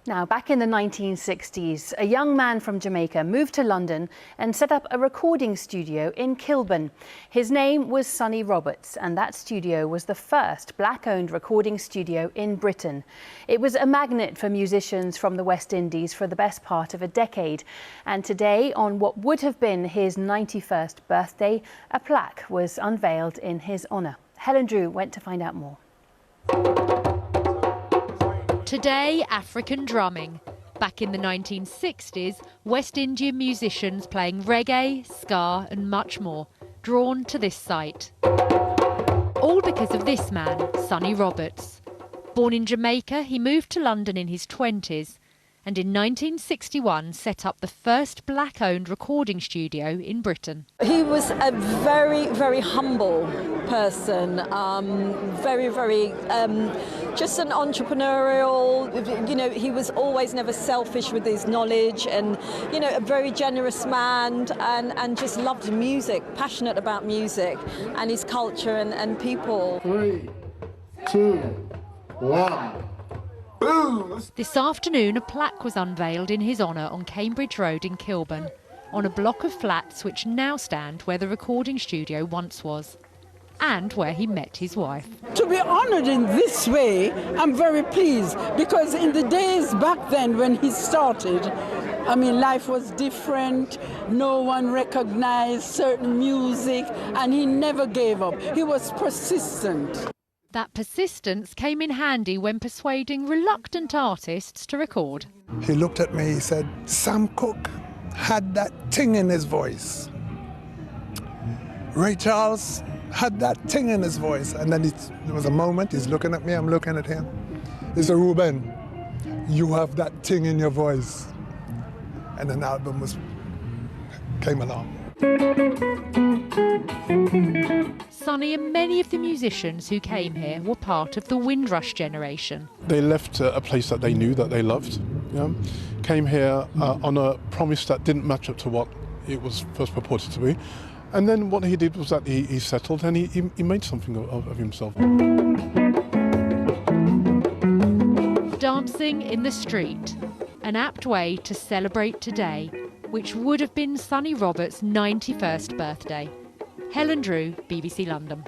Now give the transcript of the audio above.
Now, back in the 1960s, a young man from Jamaica moved to London and set up a recording studio in Kilburn. His name was Sonny Roberts, and that studio was the first black-owned recording studio in Britain. It was a magnet for musicians from the West Indies for the best part of a decade. And today, on what would have been his 91st birthday, a plaque was unveiled in his honour. Helen Drew went to find out more. Today, African drumming. Back in the 1960s, West Indian musicians playing reggae, ska and much more, drawn to this site. All because of this man, Sonny Roberts. Born in Jamaica, he moved to London in his 20s and in 1961 set up the first black-owned recording studio in Britain. He was a very, very humble person, just an entrepreneurial, he was always never selfish with his knowledge and, a very generous man and just loved music, passionate about music and his culture and people. 3, 2, 1. Boom! This afternoon, a plaque was unveiled in his honour on Cambridge Road in Kilburn, on a block of flats which now stand where the recording studio once was, and where he met his wife. To be honoured in this way, I'm very pleased, because in the days back then when he started, life was different, no one recognised certain music, and he never gave up. He was persistent. That persistence came in handy when persuading reluctant artists to record. He looked at me, he said, Sam Cooke had that ting in his voice. Ray Charles had that ting in his voice. And then there was a moment, he's looking at me, I'm looking at him. He said, Ruben, you have that ting in your voice. And an album came along. Sonny and many of the musicians who came here were part of the Windrush generation. They left a place that they knew that they loved, came here on a promise that didn't match up to what it was first purported to be. And then what he did was that he settled and he made something of himself. Dancing in the street, an apt way to celebrate today, which would have been Sonny Roberts' 91st birthday. Helen Drew, BBC London.